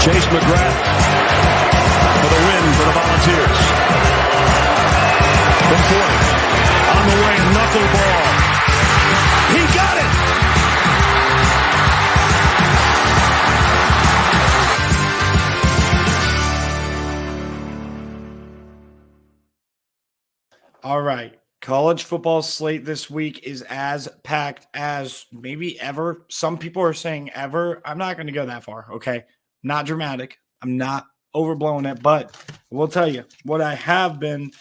Chase McGrath for the win for the Volunteers. From 40. On the way, a knuckleball. He got it! All right. College football slate this week is as packed as maybe ever. Some people are saying ever. I'm not going to go that far, okay? Not dramatic. I'm not overblowing it, but we'll tell you what I have been,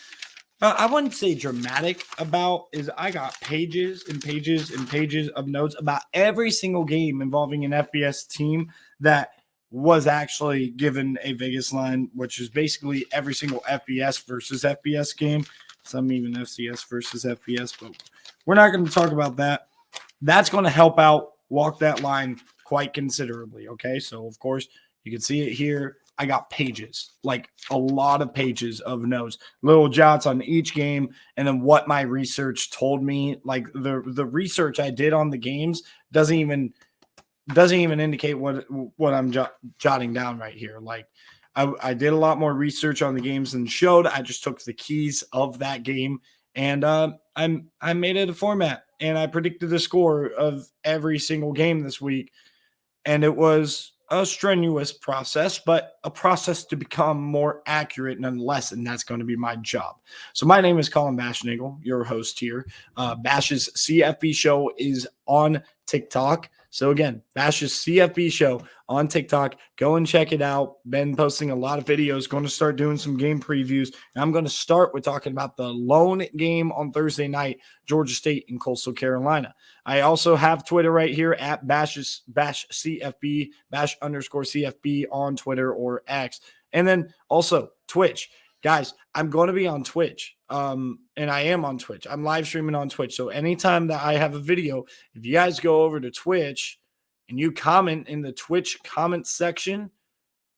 I wouldn't say dramatic about is I got pages and pages and pages of notes about every single game involving an FBS team that was actually given a Vegas line, which is basically every single FBS versus FBS game. Some even FCS versus FBS, but we're not going to talk about that. That's going to help out walk that line quite considerably, okay? So, of course, you can see it here. I got pages, like a lot of pages of notes, little jots on each game, and then what my research told me. Like the research I did on the games doesn't even indicate what I'm jotting down right here. Like I did a lot more research on the games than showed. I just took the keys of that game and I made it a format and I predicted the score of every single game this week. And it was a strenuous process, but a process to become more accurate nonetheless. And that's going to be my job. So my name is Colin Bashnagel, your host here. Bash's CFB show is on TikTok. So again, Bash's CFB show on TikTok. Go and check it out. Been posting a lot of videos. Going to start doing some game previews. And I'm going to start with talking about the lone game on Thursday night, Georgia State and Coastal Carolina. I also have Twitter right here at Bash CFB, Bash_CFB on Twitter or X. And then also Twitch. Guys, I'm going to be on Twitch, and I am on Twitch. I'm live streaming on Twitch. So anytime that I have a video, if you guys go over to Twitch and you comment in the Twitch comment section,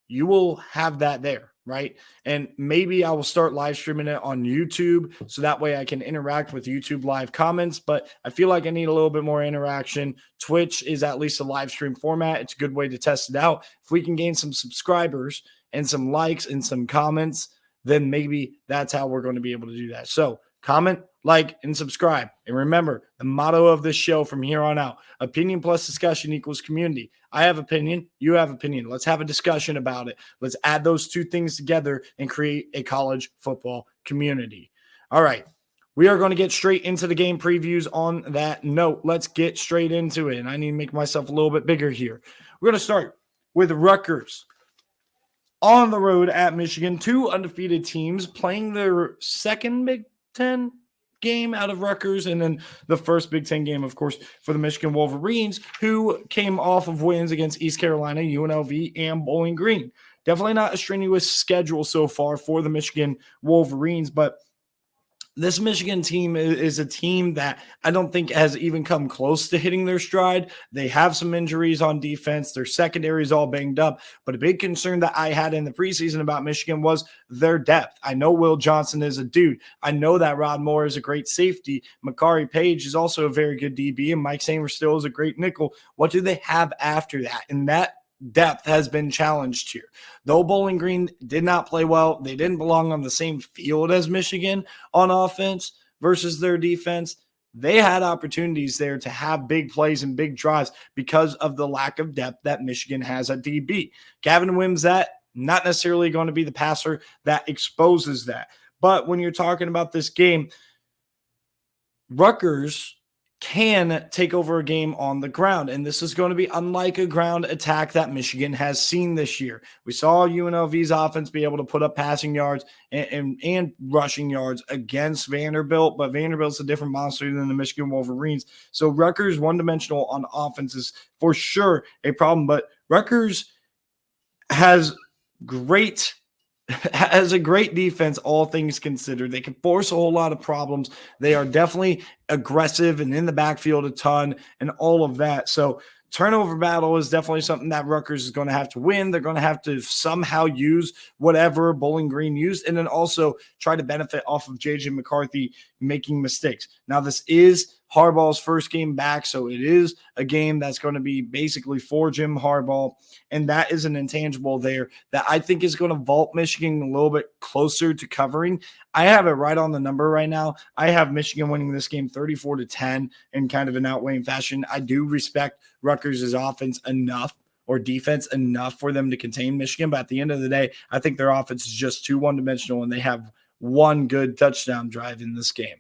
you will have that there, right? And maybe I will start live streaming it on YouTube so that way I can interact with YouTube live comments. But I feel like I need a little bit more interaction. Twitch is at least a live stream format. It's a good way to test it out. If we can gain some subscribers and some likes and some comments, then maybe that's how we're going to be able to do that. So comment, like, and subscribe. And remember, the motto of this show from here on out, opinion plus discussion equals community. I have opinion. You have opinion. Let's have a discussion about it. Let's add those two things together and create a college football community. All right. We are going to get straight into the game previews on that note. Let's get straight into it. And I need to make myself a little bit bigger here. We're going to start with Rutgers. On the road at Michigan, two undefeated teams playing their second Big Ten game out of Rutgers, and then the first Big Ten game, of course, for the Michigan Wolverines, who came off of wins against East Carolina, UNLV, and Bowling Green. Definitely not a strenuous schedule so far for the Michigan Wolverines, but this Michigan team is a team that I don't think has even come close to hitting their stride. They have some injuries on defense. Their secondary is all banged up. But a big concern that I had in the preseason about Michigan was their depth. I know Will Johnson is a dude. I know that Rod Moore is a great safety. Makari Page is also a very good DB. And Mike Sainristil is a great nickel. What do they have after that? And that depth has been challenged here. Though Bowling Green did not play well, they didn't belong on the same field as Michigan on offense versus their defense. They had opportunities there to have big plays and big drives because of the lack of depth that Michigan has at DB. Gavin Wimsatt, not necessarily going to be the passer that exposes that. But when you're talking about this game, Rutgers can take over a game on the ground. And this is going to be unlike a ground attack that Michigan has seen this year. We saw UNLV's offense be able to put up passing yards and rushing yards against Vanderbilt, but Vanderbilt's a different monster than the Michigan Wolverines. So Rutgers one-dimensional on offense is for sure a problem, but Rutgers has a great defense, all things considered. They can force a whole lot of problems. They are definitely aggressive and in the backfield a ton and all of that. So turnover battle is definitely something that Rutgers is going to have to win. They're going to have to somehow use whatever Bowling Green used and then also try to benefit off of J.J. McCarthy making mistakes. Now, this is Harbaugh's first game back, so it is a game that's going to be basically for Jim Harbaugh, and that is an intangible there that I think is going to vault Michigan a little bit closer to covering. I have it right on the number right now. I have Michigan winning this game 34-10 in kind of an outweighing fashion. I do respect Rutgers' offense enough or defense enough for them to contain Michigan, but at the end of the day, I think their offense is just too one-dimensional, and they have one good touchdown drive in this game.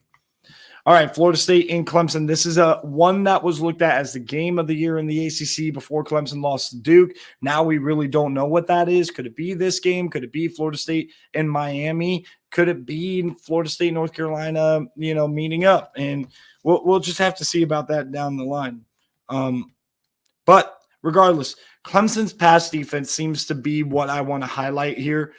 All right, Florida State in Clemson. This is one that was looked at as the game of the year in the ACC before Clemson lost to Duke. Now we really don't know what that is. Could it be this game? Could it be Florida State and Miami? Could it be Florida State, North Carolina, meeting up? And we'll just have to see about that down the line. But regardless, Clemson's pass defense seems to be what I want to highlight here.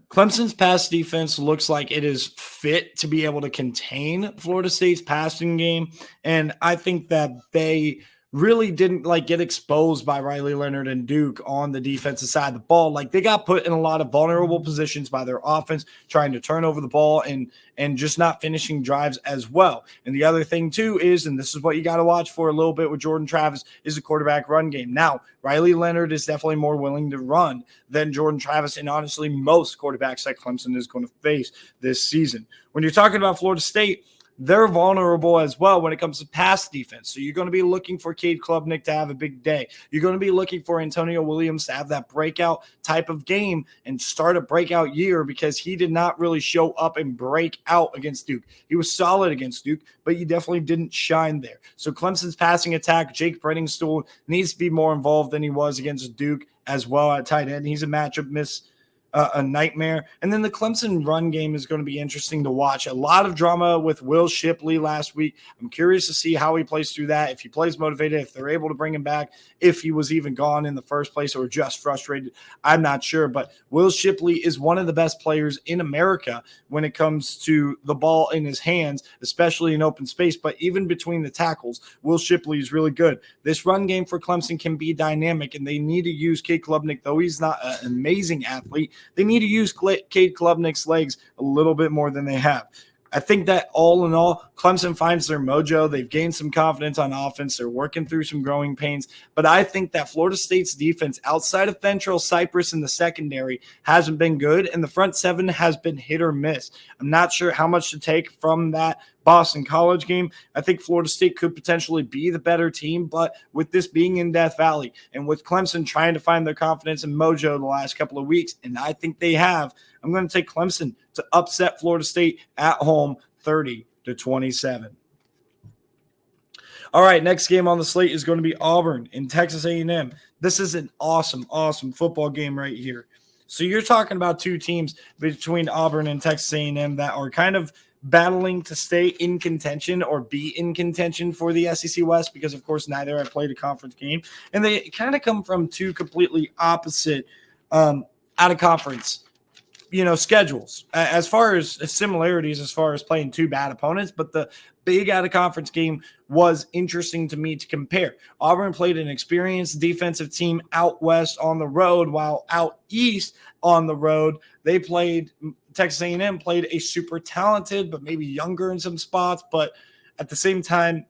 Clemson's pass defense looks like it is fit to be able to contain Florida State's passing game. And I think that they really didn't get exposed by Riley Leonard and Duke on the defensive side of the ball. Like, they got put in a lot of vulnerable positions by their offense, trying to turn over the ball and just not finishing drives as well. And the other thing too is, and this is what you got to watch for a little bit with Jordan Travis, is the quarterback run game. Now, Riley Leonard is definitely more willing to run than Jordan Travis, and honestly, most quarterbacks that Clemson is going to face this season. When you're talking about Florida State, they're vulnerable as well when it comes to pass defense. So you're going to be looking for Cade Klubnik to have a big day. You're going to be looking for Antonio Williams to have that breakout type of game and start a breakout year, because he did not really show up and break out against Duke. He was solid against Duke, but he definitely didn't shine there. So Clemson's passing attack, Jake Bredingstool, needs to be more involved than he was against Duke as well at tight end. He's a matchup miss. A nightmare. And then the Clemson run game is going to be interesting to watch. A lot of drama with Will Shipley last week. I'm curious to see how he plays through that, if he plays motivated, if they're able to bring him back, if he was even gone in the first place or just frustrated. I'm not sure, but Will Shipley is one of the best players in America when it comes to the ball in his hands, especially in open space, but even between the tackles, Will Shipley is really good. This run game for Clemson can be dynamic, and they need to use Cade Klubnik, though he's not an amazing athlete. They need to use Cade Klubnik's legs a little bit more than they have. I think that all in all, Clemson finds their mojo. They've gained some confidence on offense. They're working through some growing pains. But I think that Florida State's defense, outside of Fentrell Cypress in the secondary, hasn't been good, and the front seven has been hit or miss. I'm not sure how much to take from that Boston College game. I think Florida State could potentially be the better team, but with this being in Death Valley and with Clemson trying to find their confidence and mojo the last couple of weeks, and I think they have, I'm going to take Clemson to upset Florida State at home 30-27. All right, next game on the slate is going to be Auburn in Texas A&M. This is an awesome, awesome football game right here. So you're talking about two teams between Auburn and Texas A&M that are kind of battling to stay in contention or be in contention for the SEC West, because, of course, neither have played a conference game. And they kind of come from two completely opposite out-of-conference schedules as far as similarities, as far as playing two bad opponents. But the big out-of-conference game was interesting to me to compare. Auburn played an experienced defensive team out west on the road, while out east on the road, Texas A&M played a super talented, but maybe younger in some spots, but at the same time,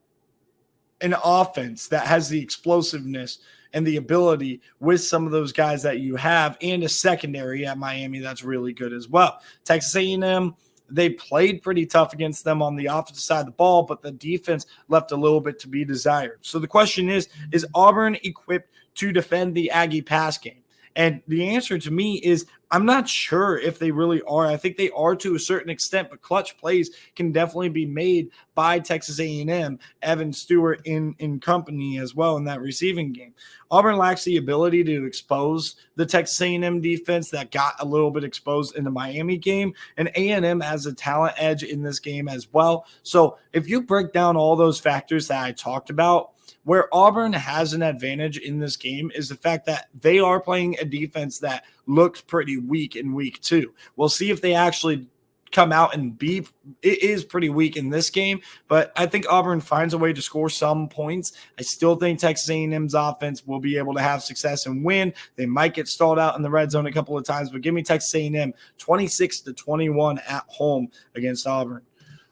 an offense that has the explosiveness and the ability with some of those guys that you have, and a secondary at Miami that's really good as well. Texas A&M, they played pretty tough against them on the offensive side of the ball, but the defense left a little bit to be desired. So the question is Auburn equipped to defend the Aggie pass game? And the answer to me is I'm not sure if they really are. I think they are to a certain extent, but clutch plays can definitely be made by Texas A&M, Evan Stewart in company as well in that receiving game. Auburn lacks the ability to expose the Texas A&M defense that got a little bit exposed in the Miami game, and A&M has a talent edge in this game as well. So if you break down all those factors that I talked about, where Auburn has an advantage in this game is the fact that they are playing a defense that looks pretty weak in week 2. We'll see if they actually come out and it is pretty weak in this game, but I think Auburn finds a way to score some points. I still think Texas A&M's offense will be able to have success and win. They might get stalled out in the red zone a couple of times, but give me Texas A&M 26-21 at home against Auburn.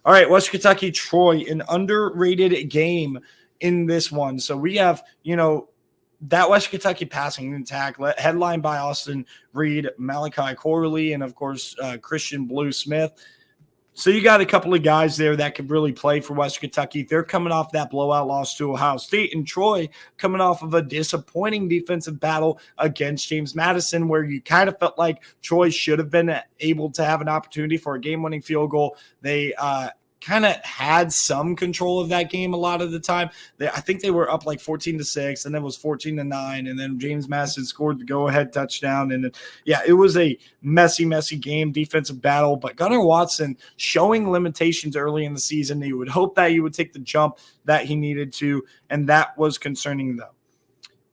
All right, West Kentucky, Troy, an underrated game in this one. So we have, that West Kentucky passing attack headlined by Austin Reed, Malachi Corley, and of course, Christian Blue Smith. So you got a couple of guys there that could really play for West Kentucky. They're coming off that blowout loss to Ohio State, and Troy coming off of a disappointing defensive battle against James Madison, where you kind of felt like Troy should have been able to have an opportunity for a game-winning field goal. They kind of had some control of that game a lot of the time. I think they were up like 14-6, and then it was 14-9, and then James Madison scored the go-ahead touchdown. And then, it was a messy game, defensive battle. But Gunnar Watson showing limitations early in the season. You would hope that he would take the jump that he needed to, and that was concerning though.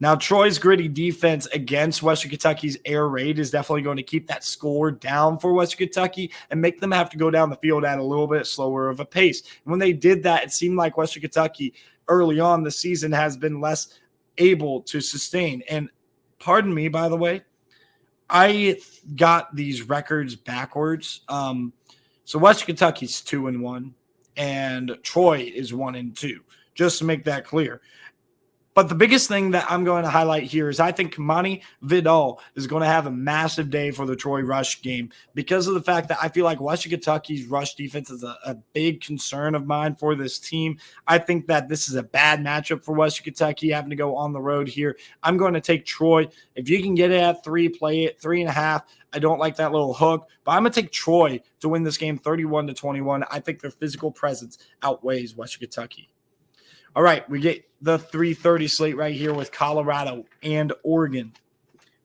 Now, Troy's gritty defense against Western Kentucky's air raid is definitely going to keep that score down for Western Kentucky and make them have to go down the field at a little bit slower of a pace. And when they did that, it seemed like Western Kentucky early on the season has been less able to sustain. And pardon me, by the way, I got these records backwards. So Western Kentucky's 2-1 and Troy is 1-2, just to make that clear. But the biggest thing that I'm going to highlight here is I think Kamani Vidal is going to have a massive day for the Troy Rush game because of the fact that I feel like Western Kentucky's rush defense is a big concern of mine for this team. I think that this is a bad matchup for Western Kentucky having to go on the road here. I'm going to take Troy. If you can get it at 3, play it 3.5. I don't like that little hook, but I'm going to take Troy to win this game 31-21. I think their physical presence outweighs Western Kentucky. All right, we get the 3:30 slate right here with Colorado and Oregon.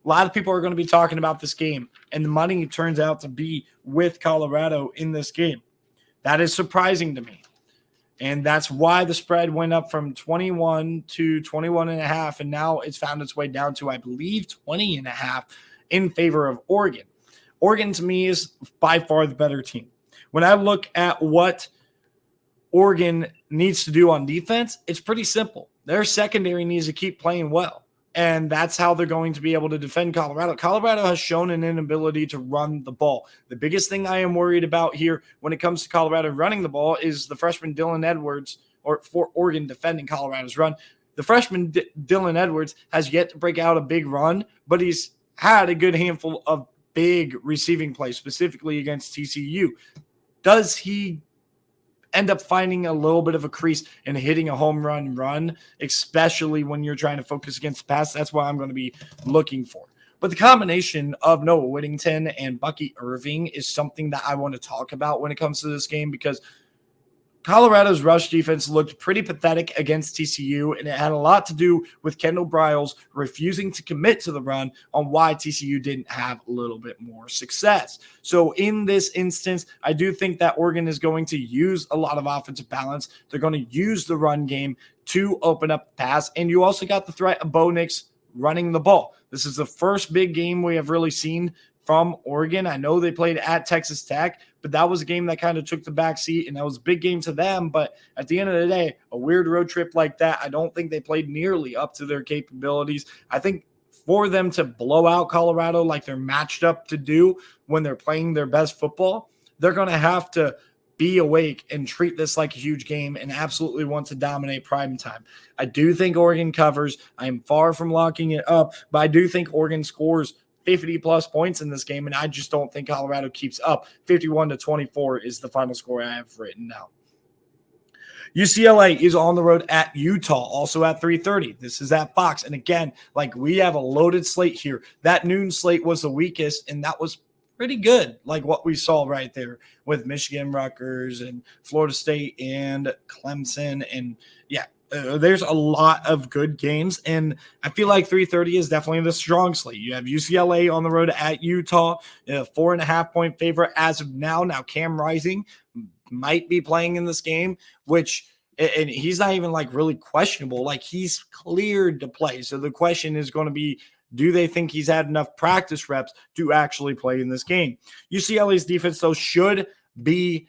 A lot of people are going to be talking about this game, and the money turns out to be with Colorado in this game. That is surprising to me, and that's why the spread went up from 21 to 21.5, and now it's found its way down to, I believe, 20.5 in favor of Oregon. Oregon, to me, is by far the better team. When I look at what Oregon needs to do on defense, it's pretty simple. Their secondary needs to keep playing well, and that's how they're going to be able to defend Colorado. Colorado has shown an inability to run the ball. The biggest thing I am worried about here when it comes to Colorado running the ball is the freshman Dylan Edwards, or for Oregon defending Colorado's run. The freshman Dylan Edwards has yet to break out a big run, but he's had a good handful of big receiving plays, specifically against TCU. Does he end up finding a little bit of a crease and hitting a home run, especially when you're trying to focus against the pass? That's what I'm going to be looking for. But the combination of Noah Whittington and Bucky Irving is something that I want to talk about when it comes to this game, because Colorado's rush defense looked pretty pathetic against TCU, and it had a lot to do with Kendall Briles refusing to commit to the run on why TCU didn't have a little bit more success. So in this instance, I do think that Oregon is going to use a lot of offensive balance. They're going to use the run game to open up the pass, and you also got the threat of Bo Nix running the ball. This is the first big game we have really seen from Oregon. I know they played at Texas Tech, but that was a game that kind of took the back seat, and that was a big game to them. But at the end of the day, a weird road trip like that, I don't think they played nearly up to their capabilities. I think for them to blow out Colorado like they're matched up to do when they're playing their best football, they're going to have to be awake and treat this like a huge game and absolutely want to dominate prime time. I do think Oregon covers. I am far from locking it up, but I do think Oregon scores 50-plus points in this game, and I just don't think Colorado keeps up. 51-24 is the final score I have written down. UCLA is on the road at Utah, also at 3:30. This is at Fox. And again, like, we have a loaded slate here. That noon slate was the weakest, and that was pretty good, like what we saw right there with Michigan, Rutgers, and Florida State, and Clemson. And yeah, there's a lot of good games, and I feel like 3:30 is definitely the strong slate. You have UCLA on the road at Utah, 4.5-point favorite as of now. Now Cam Rising might be playing in this game, which, and he's not even like really questionable. Like, he's cleared to play. So the question is going to be, do they think he's had enough practice reps to actually play in this game? UCLA's defense, though, should be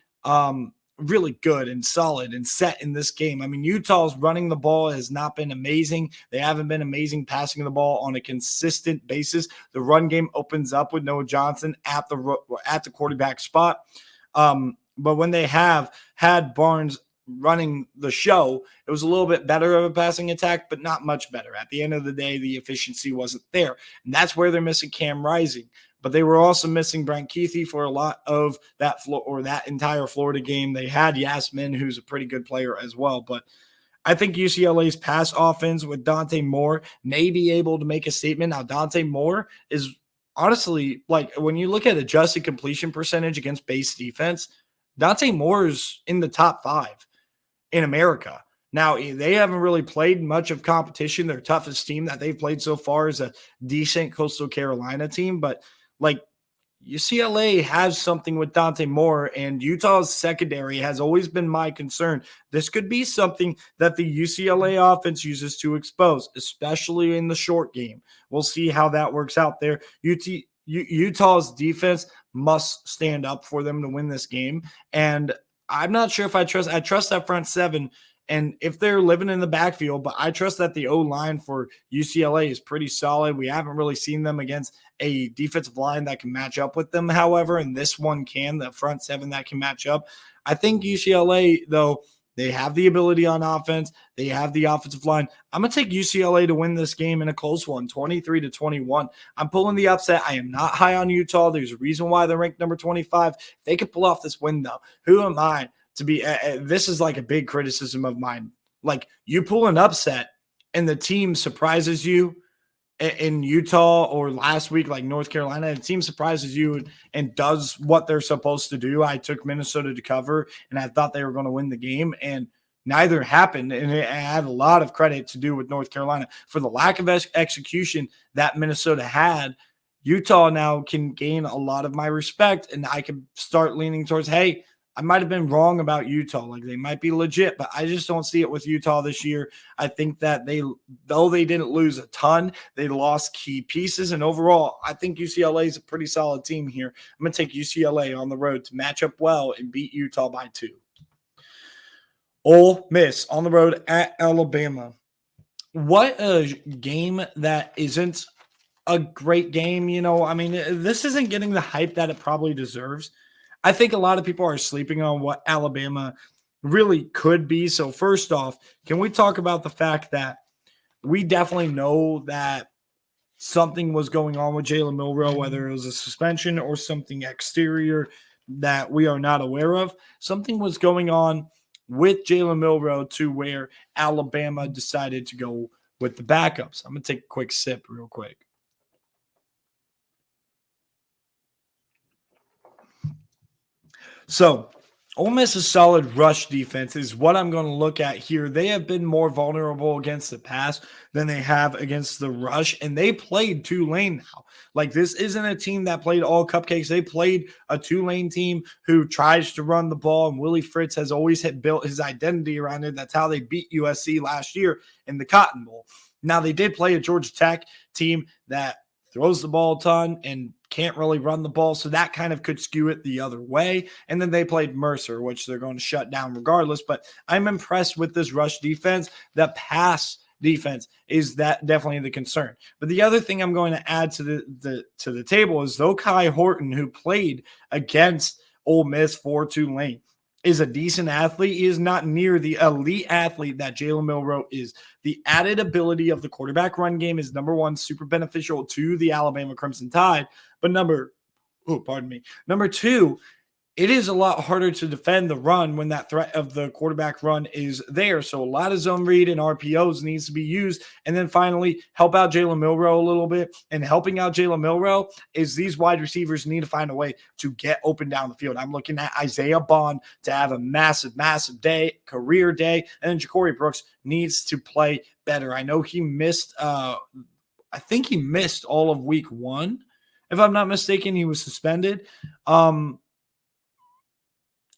really good and solid and set in this game. I mean, Utah's running the ball has not been amazing. They haven't been amazing passing the ball on a consistent basis. The run game opens up with Noah Johnson at the quarterback spot. But when they have had Barnes running the show, it was a little bit better of a passing attack, but not much better. At the end of the day, the efficiency wasn't there. And that's where they're missing Cam Rising. But they were also missing Brent Keithy for a lot of that that entire Florida game. They had Yasmin, who's a pretty good player as well. But I think UCLA's pass offense with Dante Moore may be able to make a statement. Now, Dante Moore is honestly, like, when you look at adjusted completion percentage against base defense, Dante Moore is in the top 5 in America. Now, they haven't really played much of competition. Their toughest team that they've played so far is a decent Coastal Carolina team, but like UCLA has something with Dante Moore, and Utah's secondary has always been my concern. This could be something that the UCLA offense uses to expose, especially in the short game. We'll see how that works out there. Utah's defense must stand up for them to win this game, and I'm not sure if I trust that front seven, and if they're living in the backfield, but I trust that the O-line for UCLA is pretty solid. We haven't really seen them against a defensive line that can match up with them, however, and this one can, the front seven that can match up. I think UCLA, though, they have the ability on offense. They have the offensive line. I'm going to take UCLA to win this game in a close one, 23-21. I'm pulling the upset. I am not high on Utah. There's a reason why they're ranked number 25. They could pull off this win, though. Who am I to be this is like a big criticism of mine. Like, you pull an upset and the team surprises you in Utah, or last week, like North Carolina, the team surprises you and does what they're supposed to do. I took Minnesota to cover, and I thought they were going to win the game, and neither happened. And I had a lot of credit to do with North Carolina for the lack of execution that Minnesota had. Utah now can gain a lot of my respect, and I can start leaning towards, hey, I might have been wrong about Utah. Like, they might be legit, but I just don't see it with Utah this year. I think that though they didn't lose a ton, they lost key pieces. And overall, I think UCLA is a pretty solid team here. I'm going to take UCLA on the road to match up well and beat Utah by 2. Ole Miss on the road at Alabama. What a game that isn't a great game. You know, I mean, this isn't getting the hype that it probably deserves. I think a lot of people are sleeping on what Alabama really could be. So first off, can we talk about the fact that we definitely know that something was going on with Jalen Milroe, whether it was a suspension or something exterior that we are not aware of. Something was going on with Jalen Milroe to where Alabama decided to go with the backups. I'm going to take a quick sip real quick. So, Ole Miss's solid rush defense is what I'm going to look at here. They have been more vulnerable against the pass than they have against the rush, and they played Tulane now. Like, this isn't a team that played all cupcakes. They played a Tulane team who tries to run the ball, and Willie Fritz has always built his identity around it. That's how they beat USC last year in the Cotton Bowl. Now, they did play a Georgia Tech team that throws the ball a ton and can't really run the ball, so that kind of could skew it the other way. And then they played Mercer, which they're going to shut down regardless. But I'm impressed with this rush defense. The pass defense is that definitely the concern. But the other thing I'm going to add to the table is, though Kai Horton, who played against Ole Miss for Tulane, is a decent athlete, he is not near the elite athlete that Jalen Milroe is. The added ability of the quarterback run game is, number one, super beneficial to the Alabama Crimson Tide. But number two, it is a lot harder to defend the run when that threat of the quarterback run is there. So a lot of zone read and RPOs needs to be used. And then finally, help out Jalen Milroe a little bit. And helping out Jalen Milroe is these wide receivers need to find a way to get open down the field. I'm looking at Isaiah Bond to have a massive, massive day, career day. And then Ja'Cory Brooks needs to play better. I know he missed, I think he missed all of week 1. If I'm not mistaken, he was suspended.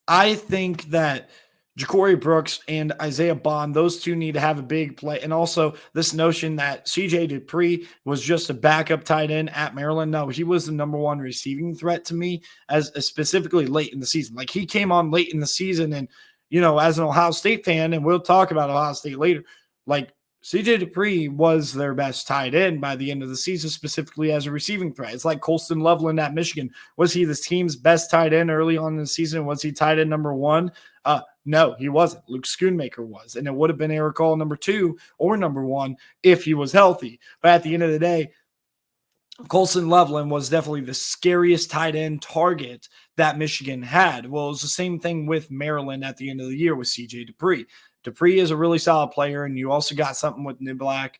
I think that Ja'Cory Brooks and Isaiah Bond, those two need to have a big play. And also this notion that CJ Dupree was just a backup tight end at Maryland. No, he was the number one receiving threat to me as specifically late in the season. Like, he came on late in the season, and, you know, as an Ohio State fan, and we'll talk about Ohio State later, like, CJ Dupree was their best tight end by the end of the season, specifically as a receiving threat. It's like Colston Loveland at Michigan. Was he the team's best tight end early on in the season? Was he tight end number one? No, he wasn't. Luke Schoonmaker was. And it would have been Eric Hall number 2 or number 1 if he was healthy. But at the end of the day, Colston Loveland was definitely the scariest tight end target that Michigan had. Well, it was the same thing with Maryland at the end of the year with CJ Dupree. Dupree is a really solid player, and you also got something with Niblack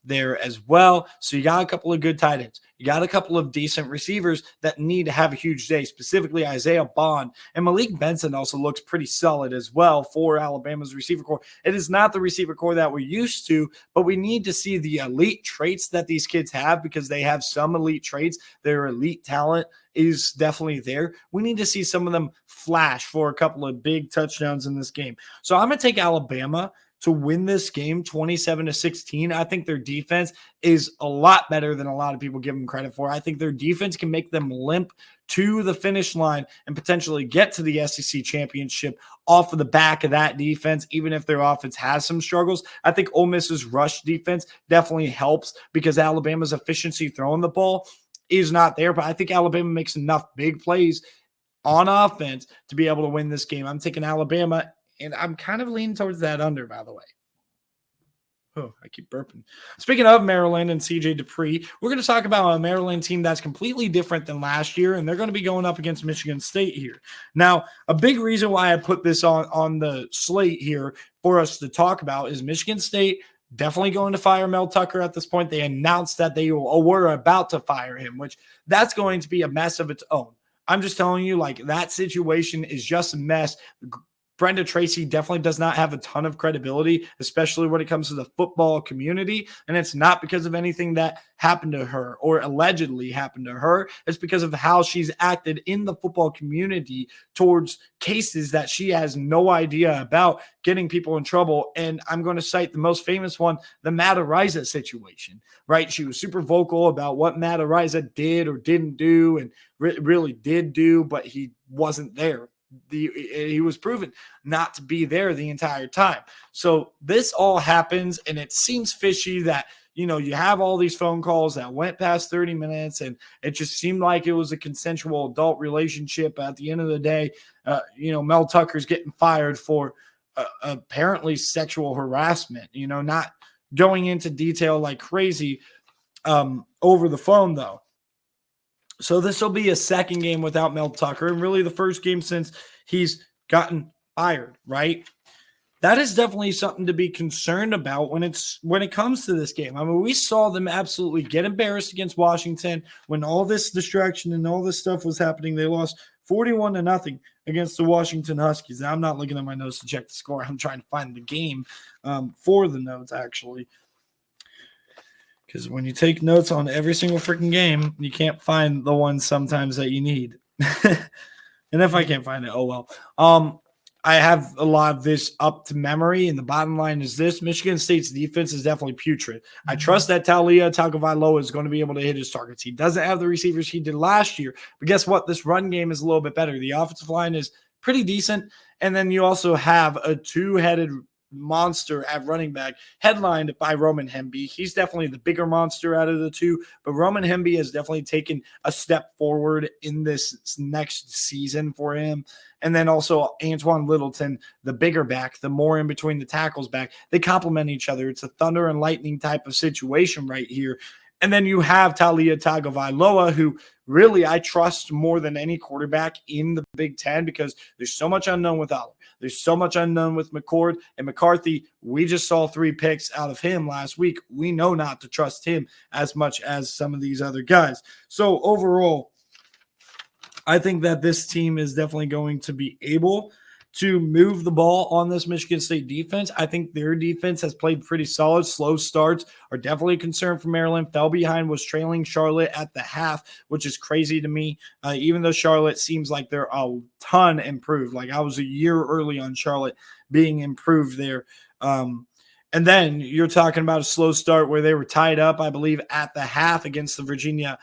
there as well. So you got a couple of good tight ends. You got a couple of decent receivers that need to have a huge day, specifically Isaiah Bond. And Malik Benson also looks pretty solid as well for Alabama's receiver core. It is not the receiver core that we're used to, but we need to see the elite traits that these kids have because they have some elite traits. Their elite talent is definitely there. We need to see some of them flash for a couple of big touchdowns in this game. So I'm going to take Alabama to win this game 27-16. I think their defense is a lot better than a lot of people give them credit for. I think their defense can make them limp to the finish line and potentially get to the SEC championship off of the back of that defense, even if their offense has some struggles. I think Ole Miss's rush defense definitely helps because Alabama's efficiency throwing the ball is not there, but I think Alabama makes enough big plays on offense to be able to win this game. I'm taking Alabama, and I'm kind of leaning towards that under, by the way. Oh, I keep burping. Speaking of Maryland and CJ Dupree, we're going to talk about a Maryland team that's completely different than last year, and they're going to be going up against Michigan State here. Now, a big reason why I put this on the slate here for us to talk about is Michigan State definitely going to fire Mel Tucker at this point. They announced that they were about to fire him, which that's going to be a mess of its own. I'm just telling you, like, that situation is just a mess. Brenda Tracy definitely does not have a ton of credibility, especially when it comes to the football community. And it's not because of anything that happened to her or allegedly happened to her. It's because of how she's acted in the football community towards cases that she has no idea about, getting people in trouble. And I'm going to cite the most famous one, the Matt Araiza situation, right? She was super vocal about what Matt Araiza did or didn't do and really did do, but he wasn't there. He was proven not to be there the entire time. So this all happens, and it seems fishy that, you know, you have all these phone calls that went past 30 minutes, and it just seemed like it was a consensual adult relationship. At the end of the day, Mel Tucker's getting fired for apparently sexual harassment, not going into detail like crazy over the phone, though. So this will be a second game without Mel Tucker, and really the first game since he's gotten fired, right? That is definitely something to be concerned about when it comes to this game. I mean, we saw them absolutely get embarrassed against Washington when all this distraction and all this stuff was happening. They lost 41-0 against the Washington Huskies. Now, I'm not looking at my notes to check the score. I'm trying to find the game for the notes, actually. Because when you take notes on every single freaking game, you can't find the ones sometimes that you need. And if I can't find it, oh well. I have a lot of this up to memory, and the bottom line is this. Michigan State's defense is definitely putrid. I trust that Taulia Tagovailoa is going to be able to hit his targets. He doesn't have the receivers he did last year, but guess what? This run game is a little bit better. The offensive line is pretty decent, and then you also have a two-headed monster at running back, headlined by Roman Hemby. He's definitely the bigger monster out of the two, but Roman Hemby has definitely taken a step forward in this next season for him. And then also Antoine Littleton, the bigger back, the more in between the tackles back. They complement each other. It's a thunder and lightning type of situation right here. And then you have Taulia Tagovailoa, who really I trust more than any quarterback in the Big Ten because there's so much unknown with Aller. There's so much unknown with McCord and McCarthy. We just saw 3 picks out of him last week. We know not to trust him as much as some of these other guys. So overall, I think that this team is definitely going to be able to move the ball on this Michigan State defense. I think their defense has played pretty solid. Slow starts are definitely a concern for Maryland. Fell behind, was trailing Charlotte at the half, which is crazy to me. Even though Charlotte seems like they're a ton improved. Like I was a year early on Charlotte being improved there. And then you're talking about a slow start where they were tied up, I believe, at the half against the Virginia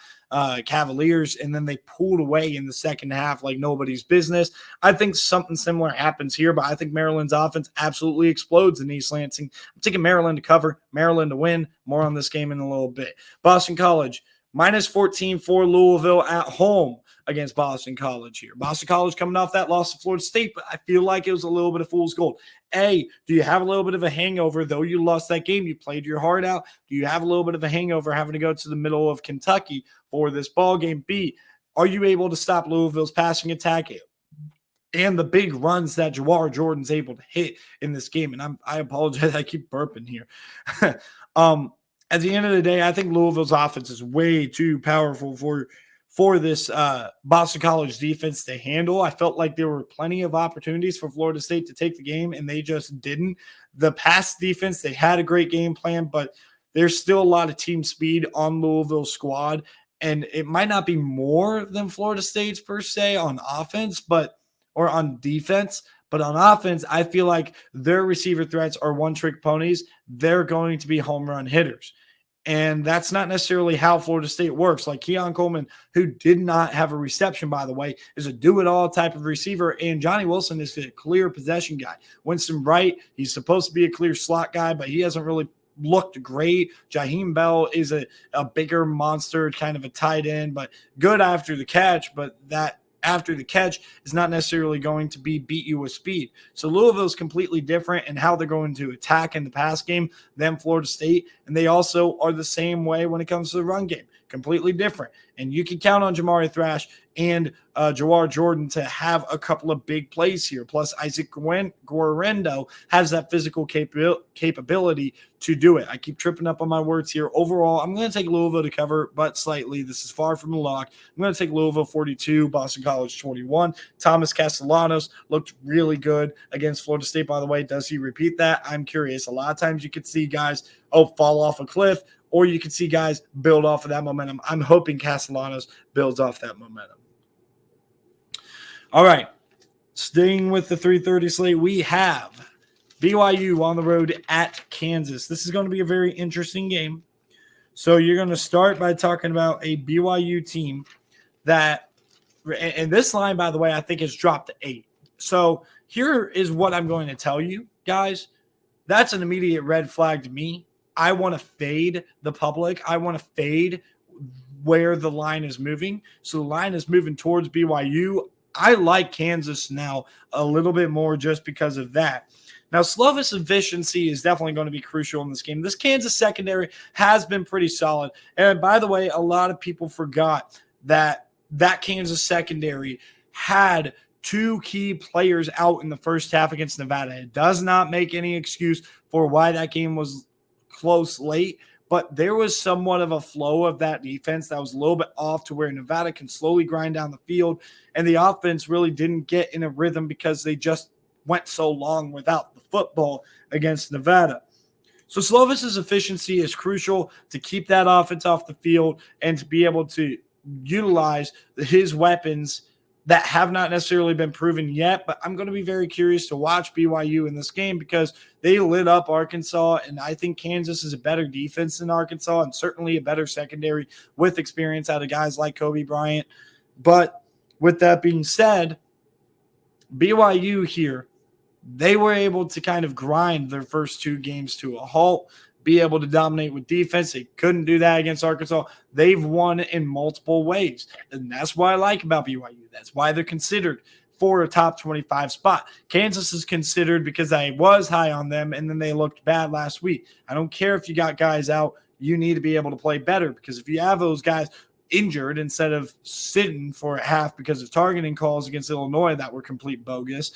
Cavaliers, and then they pulled away in the second half like nobody's business. I think something similar happens here, but I think Maryland's offense absolutely explodes in East Lansing. I'm taking Maryland to cover, Maryland to win. More on this game in a little bit. Boston College, minus 14 for Louisville at home against Boston College here. Boston College coming off that loss to Florida State, but I feel like it was a little bit of fool's gold. A, do you have a little bit of a hangover, though you lost that game? You played your heart out. Do you have a little bit of a hangover having to go to the middle of Kentucky for this ball game? B, are you able to stop Louisville's passing attack and the big runs that Jawhar Jordan's able to hit in this game? And I apologize, I keep burping here. At the end of the day, I think Louisville's offense is way too powerful for this Boston College defense to handle. I felt like there were plenty of opportunities for Florida State to take the game, and they just didn't. The pass defense, they had a great game plan, but there's still a lot of team speed on Louisville's squad, and it might not be more than Florida State's per se on offense, or on defense. But on offense, I feel like their receiver threats are one-trick ponies. They're going to be home run hitters. And that's not necessarily how Florida State works. Like Keon Coleman, who did not have a reception, by the way, is a do-it-all type of receiver. And Johnny Wilson is a clear possession guy. Winston Wright, he's supposed to be a clear slot guy, but he hasn't really looked great. Jaheim Bell is a bigger monster, kind of a tight end, but good after the catch. But that after the catch is not necessarily going to beat you with speed. So Louisville is completely different in how they're going to attack in the pass game than Florida State. And they also are the same way when it comes to the run game. Completely different. And you can count on Jamari Thrash and Jawhar Jordan to have a couple of big plays here. Plus, Isaac Guerrero has that physical capability to do it. I keep tripping up on my words here. Overall, I'm going to take Louisville to cover, but slightly. This is far from a lock. I'm going to take Louisville 42, Boston College 21. Thomas Castellanos looked really good against Florida State, by the way. Does he repeat that? I'm curious. A lot of times you could see guys, fall off a cliff, or you can see guys build off of that momentum. I'm hoping Castellanos builds off that momentum. All right, staying with the 3:30 slate, we have BYU on the road at Kansas. This is going to be a very interesting game. So you're going to start by talking about a BYU team that, and this line, by the way, I think has dropped to 8. So here is what I'm going to tell you, guys. That's an immediate red flag to me. I want to fade the public. I want to fade where the line is moving. So the line is moving towards BYU. I like Kansas now a little bit more just because of that. Now, Slovis efficiency is definitely going to be crucial in this game. This Kansas secondary has been pretty solid. And by the way, a lot of people forgot that Kansas secondary had 2 key players out in the first half against Nevada. It does not make any excuse for why that game was close late, but there was somewhat of a flow of that defense that was a little bit off to where Nevada can slowly grind down the field, and the offense really didn't get in a rhythm because they just went so long without the football against Nevada. So Slovis's efficiency is crucial to keep that offense off the field and to be able to utilize his weapons that have not necessarily been proven yet, but I'm going to be very curious to watch BYU in this game because they lit up Arkansas, and I think Kansas is a better defense than Arkansas and certainly a better secondary with experience out of guys like Kobe Bryant. But with that being said, BYU here, they were able to kind of grind their first 2 games to a halt, be able to dominate with defense. They couldn't do that against Arkansas. They've won in multiple ways, and that's what I like about BYU. That's why they're considered for a top 25 spot. Kansas is considered because I was high on them, and then they looked bad last week. I don't care if you got guys out. You need to be able to play better because if you have those guys injured instead of sitting for a half because of targeting calls against Illinois that were complete bogus,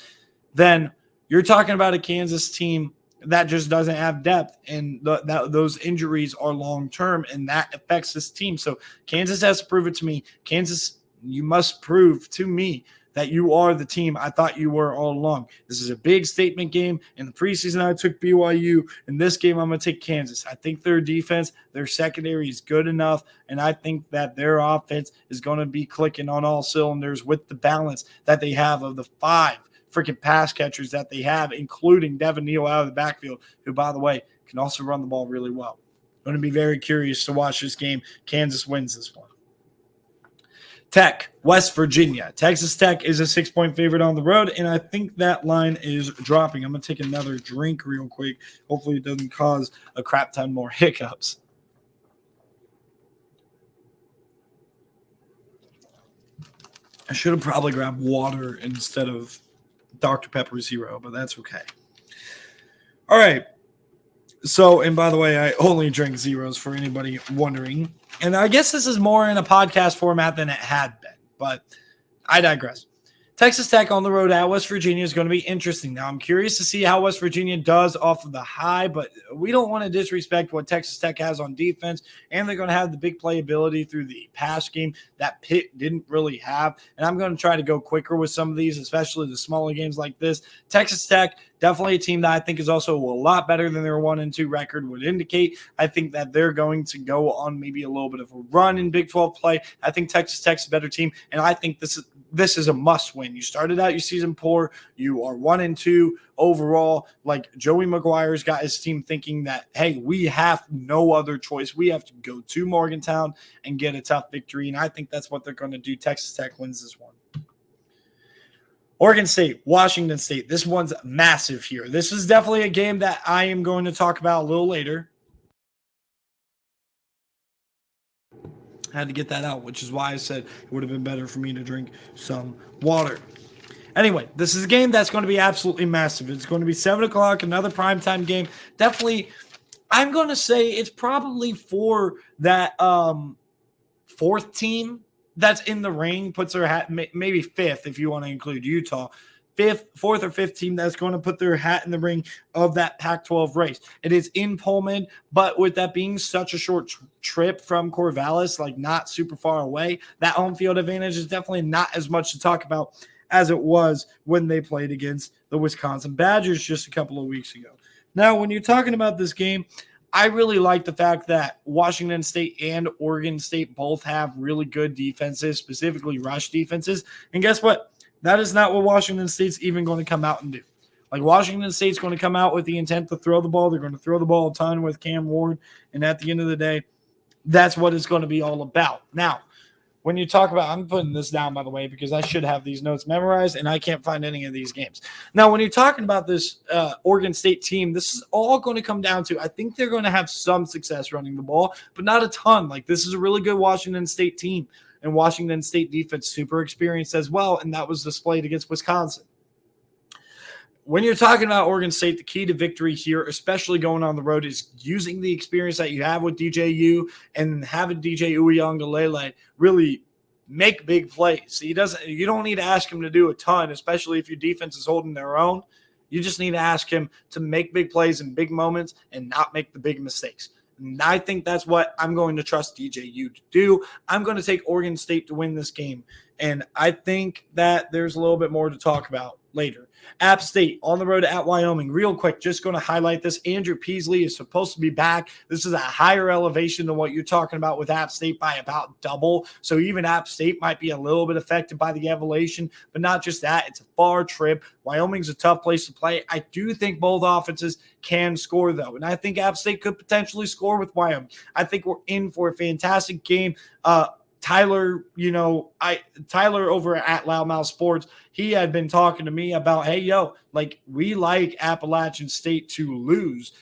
then you're talking about a Kansas team that just doesn't have depth, and those injuries are long-term, and that affects this team. So Kansas has to prove it to me. Kansas, you must prove to me that you are the team I thought you were all along. This is a big statement game. In the preseason, I took BYU. In this game, I'm going to take Kansas. I think their defense, their secondary is good enough, and I think that their offense is going to be clicking on all cylinders with the balance that they have of the 5 freaking pass catchers that they have, including Devin Neal out of the backfield, who, by the way, can also run the ball really well. Going to be very curious to watch this game. Kansas wins this one. Tech, West Virginia. Texas Tech is a 6-point favorite on the road, and I think that line is dropping. I'm going to take another drink real quick. Hopefully it doesn't cause a crap ton more hiccups. I should have probably grabbed water instead of Dr. Pepper Zero, but that's okay. All right. So, and by the way, I only drink zeros for anybody wondering. And I guess this is more in a podcast format than it had been, but I digress. Texas Tech on the road at West Virginia is going to be interesting. Now, I'm curious to see how West Virginia does off of the high, but we don't want to disrespect what Texas Tech has on defense, and they're going to have the big playability through the pass game that Pitt didn't really have. And I'm going to try to go quicker with some of these, especially the smaller games like this. Texas Tech, definitely a team that I think is also a lot better than their 1-2 record would indicate. I think that they're going to go on maybe a little bit of a run in Big 12 play. I think Texas Tech's a better team, and I think this is a must win. You started out your season poor. You are 1-2 overall. Like Joey McGuire's got his team thinking that, hey, we have no other choice. We have to go to Morgantown and get a tough victory. And I think that's what they're going to do. Texas Tech wins this one. Oregon State, Washington State. This one's massive here. This is definitely a game that I am going to talk about a little later. I had to get that out, which is why I said it would have been better for me to drink some water. Anyway, this is a game that's going to be absolutely massive. It's going to be 7 o'clock, another primetime game. Definitely, I'm going to say it's probably for that fourth team that's in the ring, puts their hat, maybe fifth if you want to include Utah. Fourth or fifth team that's going to put their hat in the ring of that Pac-12 race. It is in Pullman, but with that being such a short trip from Corvallis, like not super far away, that home field advantage is definitely not as much to talk about as it was when they played against the Wisconsin Badgers just a couple of weeks ago. Now, when you're talking about this game, I really like the fact that Washington State and Oregon State both have really good defenses, specifically rush defenses. And guess what? That is not what Washington State's even going to come out and do. Like Washington State's going to come out with the intent to throw the ball. They're going to throw the ball a ton with Cam Ward. And at the end of the day, that's what it's going to be all about. Now, when you talk about, I'm putting this down, by the way, because I should have these notes memorized, and I can't find any of these games. Now, when you're talking about this Oregon State team, this is all going to come down to, I think they're going to have some success running the ball, but not a ton. Like, this is a really good Washington State team, and Washington State defense super experienced as well, and that was displayed against Wisconsin. When you're talking about Oregon State, the key to victory here, especially going on the road, is using the experience that you have with DJU and having DJ Uiagalelei really make big plays. You don't need to ask him to do a ton, especially if your defense is holding their own. You just need to ask him to make big plays in big moments and not make the big mistakes. And I think that's what I'm going to trust DJU to do. I'm going to take Oregon State to win this game. And I think that there's a little bit more to talk about later. App State on the road at Wyoming. Real quick, just going to highlight this. Andrew Peasley is supposed to be back. This is a higher elevation than what you're talking about with App State by about double. So even App State might be a little bit affected by the elevation, but not just that. It's a far trip. Wyoming's a tough place to play. I do think both offenses can score, though, and I think App State could potentially score with Wyoming. I think we're in for a fantastic game. Tyler over at Loudmouth Sports, he had been talking to me about, hey, we like Appalachian State to lose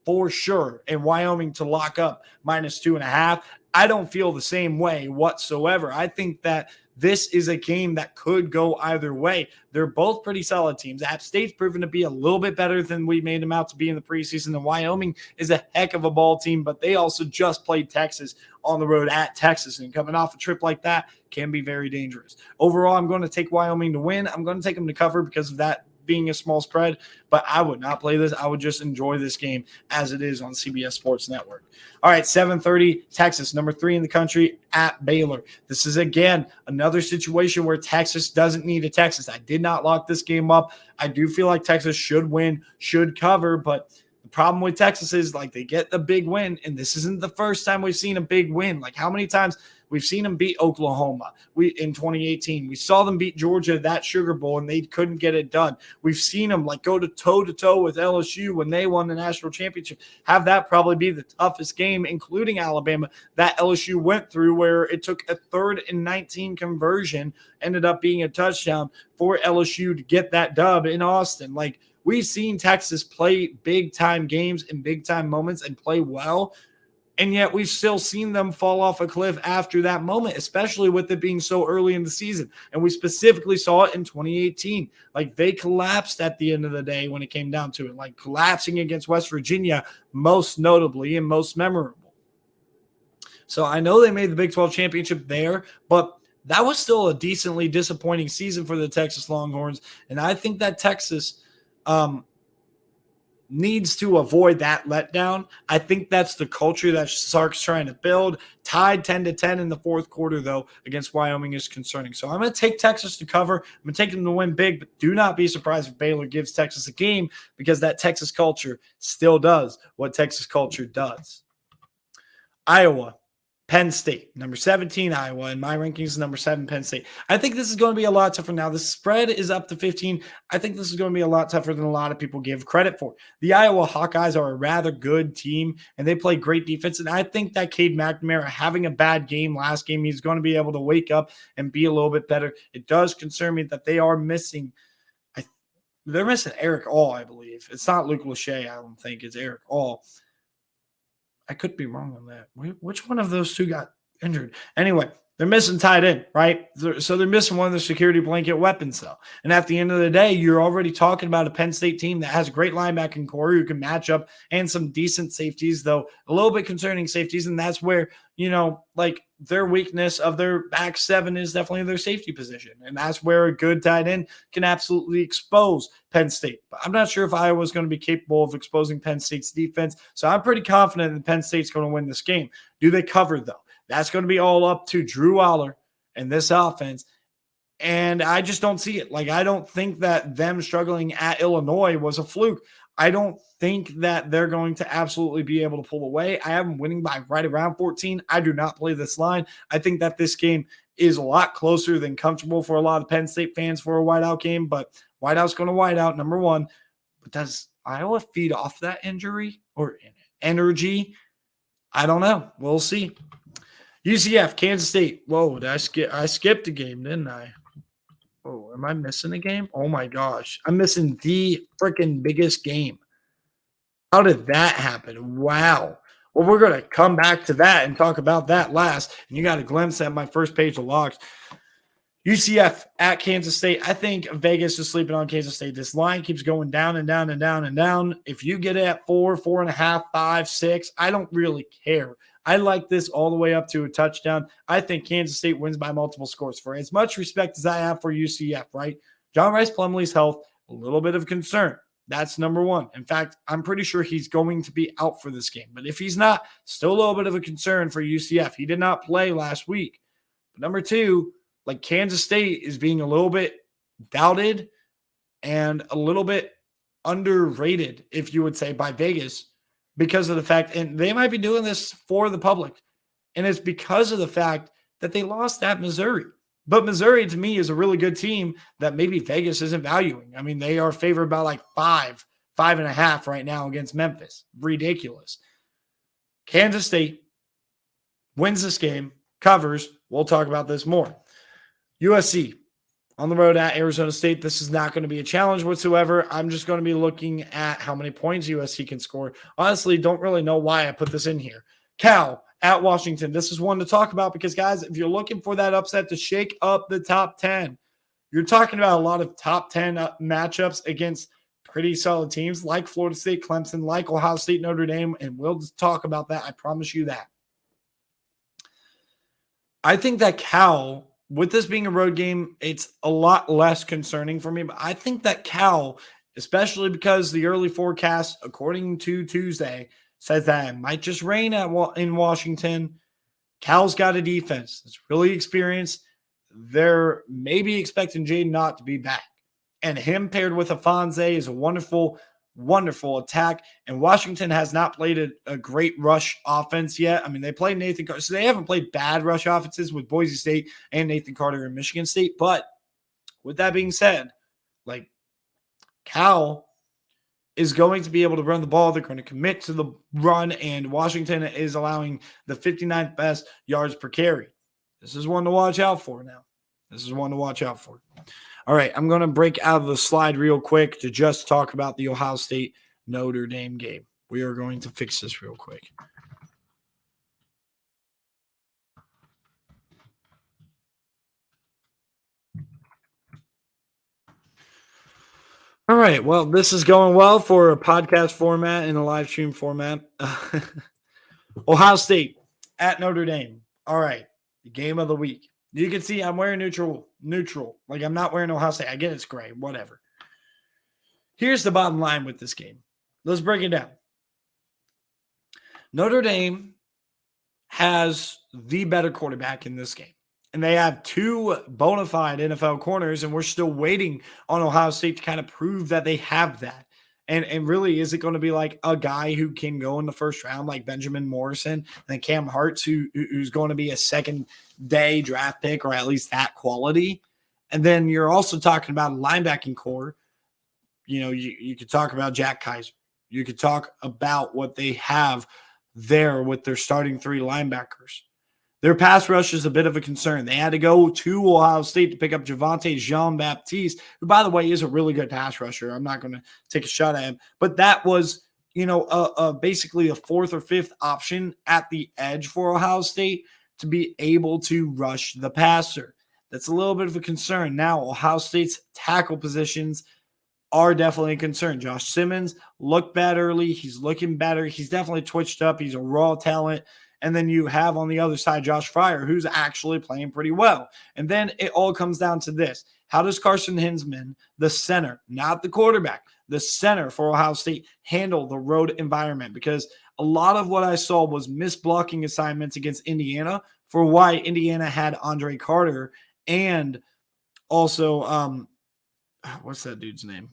for sure and Wyoming to lock up -2.5. I don't feel the same way whatsoever. I think that this is a game that could go either way. They're both pretty solid teams. App State's proven to be a little bit better than we made them out to be in the preseason. And Wyoming is a heck of a ball team, but they also just played Texas on the road at Texas. And coming off a trip like that can be very dangerous. Overall, I'm going to take Wyoming to win. I'm going to take them to cover because of that being a small spread, but I would not play this. I would just enjoy this game as it is on CBS Sports Network. All right, 7:30, Texas, number 3 in the country at Baylor. This is, again, another situation where Texas doesn't need a Texas. I did not lock this game up. I do feel like Texas should win, should cover, but the problem with Texas is, they get the big win, and this isn't the first time we've seen a big win. How many times We've seen them beat Oklahoma in 2018. We saw them beat Georgia at that Sugar Bowl, and they couldn't get it done. We've seen them like go to toe-to-toe with LSU when they won the national championship. Have that probably be the toughest game, including Alabama, that LSU went through, where it took a 3rd and 19 conversion, ended up being a touchdown for LSU to get that dub in Austin. Like, we've seen Texas play big-time games in big-time moments and play well, and yet we've still seen them fall off a cliff after that moment, especially with it being so early in the season. And we specifically saw it in 2018. Like, they collapsed at the end of the day when it came down to it, like collapsing against West Virginia, most notably and most memorable. So I know they made the Big 12 championship there, but that was still a decently disappointing season for the Texas Longhorns. And I think that Texas needs to avoid that letdown. I think that's the culture that Sark's trying to build. Tied 10-10 in the fourth quarter, though, against Wyoming is concerning. So I'm going to take Texas to cover. I'm going to take them to win big, but do not be surprised if Baylor gives Texas a game, because that Texas culture still does what Texas culture does. Iowa. Penn State, number 17, Iowa. In my rankings, number 7, Penn State. I think this is going to be a lot tougher now. The spread is up to 15. I think this is going to be a lot tougher than a lot of people give credit for. The Iowa Hawkeyes are a rather good team, and they play great defense. And I think that Cade McNamara, having a bad game last game, he's going to be able to wake up and be a little bit better. It does concern me that they are missing. They're missing Eric All, I believe. It's not Luke Lachey, I don't think. It's Eric All. I could be wrong on that. Which one of those two got injured? Anyway, they're missing tight end, right? So they're missing one of the security blanket weapons, though. And at the end of the day, you're already talking about a Penn State team that has a great linebacking core who can match up, and some decent safeties, though a little bit concerning safeties. And that's where, like, their weakness of their back seven is definitely their safety position. And that's where a good tight end can absolutely expose Penn State. But I'm not sure if Iowa's going to be capable of exposing Penn State's defense. So I'm pretty confident that Penn State's going to win this game. Do they cover, though? That's going to be all up to Drew Aller and this offense. And I just don't see it. Like, I don't think that them struggling at Illinois was a fluke. I don't think that they're going to absolutely be able to pull away. I have them winning by right around 14. I do not play this line. I think that this game is a lot closer than comfortable for a lot of Penn State fans for a whiteout game, but whiteout's going to whiteout, number one. But does Iowa feed off that injury or energy? I don't know. We'll see. UCF, Kansas State. Whoa, I skipped a game, didn't I? Oh, am I missing a game? Oh, my gosh. I'm missing the freaking biggest game. How did that happen? Wow. Well, we're going to come back to that and talk about that last. And you got a glimpse at my first page of logs. UCF at Kansas State. I think Vegas is sleeping on Kansas State. This line keeps going down and down and down and down. If you get it at 4, 4.5, 5, 6, I don't really care. I like this all the way up to a touchdown. I think Kansas State wins by multiple scores. For as much respect as I have for UCF, right? John Rice Plumlee's health, a little bit of concern. That's number one. In fact, I'm pretty sure he's going to be out for this game. But if he's not, still a little bit of a concern for UCF. He did not play last week. But number two, like, Kansas State is being a little bit doubted and a little bit underrated, if you would say, by Vegas, because of the fact, and they might be doing this for the public, and it's because of the fact that they lost at Missouri. But Missouri, to me, is a really good team that maybe Vegas isn't valuing. I mean, they are favored by like 5.5 right now against Memphis. Ridiculous. Kansas State wins this game, covers. We'll talk about this more. USC on the road at Arizona State. This is not going to be a challenge whatsoever. I'm just going to be looking at how many points USC can score. Honestly, don't really know why I put this in here. Cal at Washington. This is one to talk about because, guys, if you're looking for that upset to shake up the top 10, you're talking about a lot of top 10 matchups against pretty solid teams like Florida State, Clemson, like Ohio State, Notre Dame, and we'll just talk about that. I promise you that. I think that Cal, with this being a road game, it's a lot less concerning for me. But I think that Cal, especially because the early forecast, according to Tuesday, says that it might just rain in Washington. Cal's got a defense that's really experienced. They're maybe expecting Jaden Knott to be back. And him paired with Afonso is a wonderful, wonderful attack. And Washington has not played a great rush offense yet. I mean, they played Nathan Carter. So they haven't played bad rush offenses with Boise State and Nathan Carter in Michigan State. But with that being said, like, Cal is going to be able to run the ball. They're going to commit to the run, and Washington is allowing the 59th best yards per carry. This is one to watch out for now. This is one to watch out for. All right, I'm going to break out of the slide real quick to just talk about the Ohio State Notre Dame game. We are going to fix this real quick. All right, well, this is going well for a podcast format and a live stream format. Ohio State at Notre Dame. All right, the game of the week. You can see I'm wearing neutral. Like, I'm not wearing Ohio State. I get it's gray, whatever. Here's the bottom line with this game. Let's break it down. Notre Dame has the better quarterback in this game. And they have two bona fide NFL corners, and we're still waiting on Ohio State to kind of prove that they have that. And really, is it going to be like a guy who can go in the first round like Benjamin Morrison and then Cam Hartz, who's going to be a second-day draft pick or at least that quality? And then you're also talking about a linebacking core. You know, you could talk about Jack Kaiser. You could talk about what they have there with their starting three linebackers. Their pass rush is a bit of a concern. They had to go to Ohio State to pick up Javonte Jean-Baptiste, who, by the way, is a really good pass rusher. I'm not going to take a shot at him. But that was, basically a fourth or fifth option at the edge for Ohio State to be able to rush the passer. That's a little bit of a concern. Now, Ohio State's tackle positions are definitely a concern. Josh Simmons looked bad early. He's looking better. He's definitely twitched up. He's a raw talent. And then you have on the other side Josh Fryer, who's actually playing pretty well. And then it all comes down to this. How does Carson Hinsman, the center, not the quarterback, the center for Ohio State, handle the road environment? Because a lot of what I saw was misblocking assignments against Indiana for why Indiana had Andre Carter and also, what's that dude's name?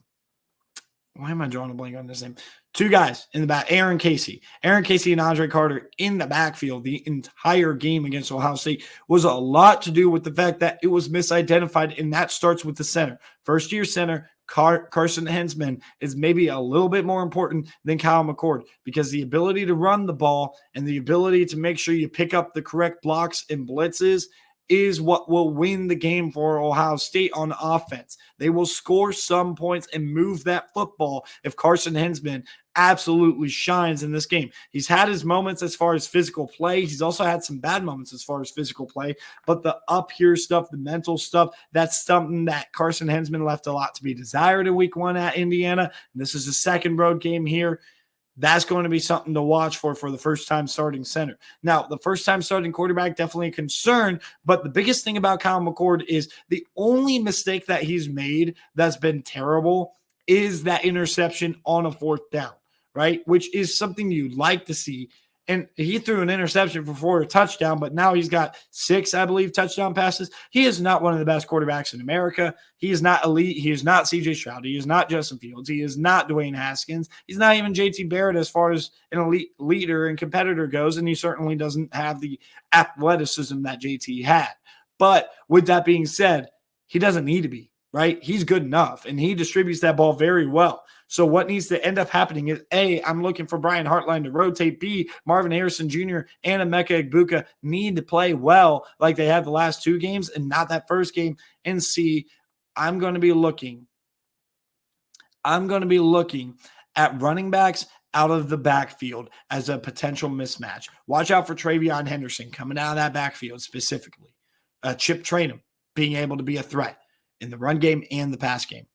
Why am I drawing a blank on this name? Two guys in the back, Aaron Casey and Andre Carter in the backfield the entire game against Ohio State was a lot to do with the fact that it was misidentified, and that starts with the center. First-year center, Carson Hinsman, is maybe a little bit more important than Kyle McCord because the ability to run the ball and the ability to make sure you pick up the correct blocks and blitzes is what will win the game for Ohio State on offense. They will score some points and move that football if Carson Hinsman absolutely shines in this game. He's had his moments as far as physical play. He's also had some bad moments as far as physical play, but the up here stuff, the mental stuff, that's something that Carson Hinsman left a lot to be desired in week 1 at Indiana. And this is the second road game here. That's going to be something to watch for the first-time starting center. Now, the first-time starting quarterback, definitely a concern, but the biggest thing about Kyle McCord is the only mistake that he's made that's been terrible is that interception on a 4th down, right? Which is something you'd like to see. And he threw an interception for a touchdown, but now he's got 6, I believe, touchdown passes. He is not one of the best quarterbacks in America. He is not elite. He is not C.J. Stroud. He is not Justin Fields. He is not Dwayne Haskins. He's not even J.T. Barrett as far as an elite leader and competitor goes, and he certainly doesn't have the athleticism that J.T. had. But with that being said, he doesn't need to be, right? He's good enough, and he distributes that ball very well. So what needs to end up happening is, A, I'm looking for Brian Hartline to rotate. B, Marvin Harrison Jr. and Emeka Egbuka need to play well like they had the last 2 games and not that first game. And C, I'm going to be looking at running backs out of the backfield as a potential mismatch. Watch out for Travion Henderson coming out of that backfield specifically. Chip Trayanum being able to be a threat in the run game and the pass game.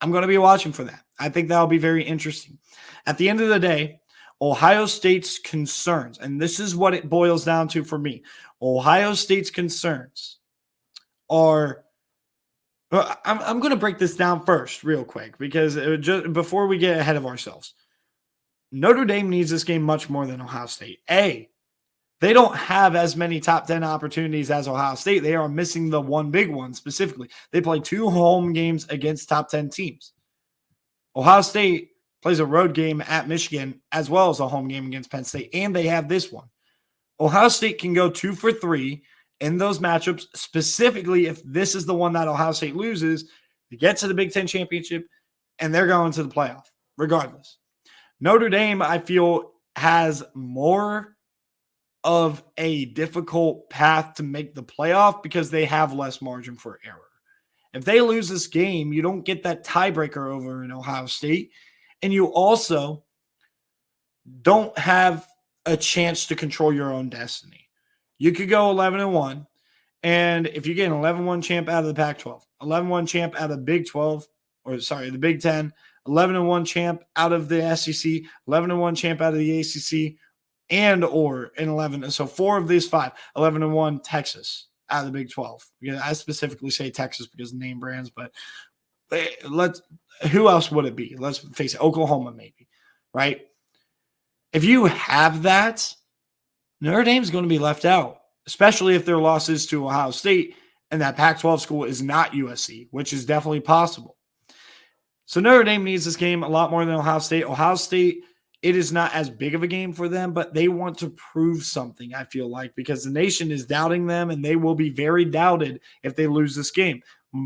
I'm going to be watching for that. I think that'll be very interesting. At the end of the day, Ohio State's concerns, and this is what it boils down to for me. Ohio State's concerns are, I'm going to break this down first real quick because before we get ahead of ourselves, Notre Dame needs this game much more than Ohio State. A, they don't have as many top 10 opportunities as Ohio State. They are missing the one big one specifically. They play 2 home games against top 10 teams. Ohio State plays a road game at Michigan as well as a home game against Penn State, and they have this one. Ohio State can go 2 for 3 in those matchups, specifically if this is the one that Ohio State loses, to get to the Big Ten championship, and they're going to the playoff regardless. Notre Dame, I feel, has more of a difficult path to make the playoff because they have less margin for error. If they lose this game, you don't get that tiebreaker over in Ohio State, and you also don't have a chance to control your own destiny. You could go 11-1, and if you get an 11-1 champ out of the Pac-12, 11-1 champ out of the Big 12, the Big 10, 11-1 champ out of the SEC, 11-1 champ out of the ACC, and or an 11. So 4 of these 5, 11-1 Texas out of the Big 12. I specifically say Texas because of name brands, but who else would it be? Let's face it, Oklahoma maybe, right? If you have that, Notre Dame's going to be left out, especially if their losses to Ohio State and that Pac-12 school is not USC, which is definitely possible. So Notre Dame needs this game a lot more than Ohio State. Ohio State, it is not as big of a game for them, but they want to prove something, I feel like, because the nation is doubting them, and they will be very doubted if they lose this game.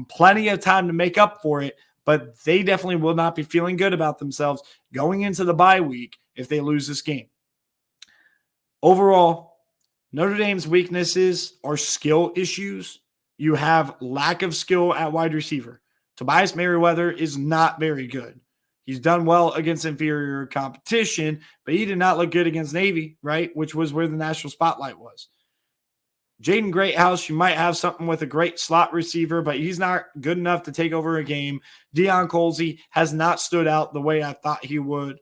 Plenty of time to make up for it, but they definitely will not be feeling good about themselves going into the bye week if they lose this game. Overall, Notre Dame's weaknesses are skill issues. You have lack of skill at wide receiver. Tobias Merriweather is not very good. He's done well against inferior competition, but he did not look good against Navy, right? Which was where the national spotlight was. Jaden Greathouse, you might have something with a great slot receiver, but he's not good enough to take over a game. Deion Colsey has not stood out the way I thought he would.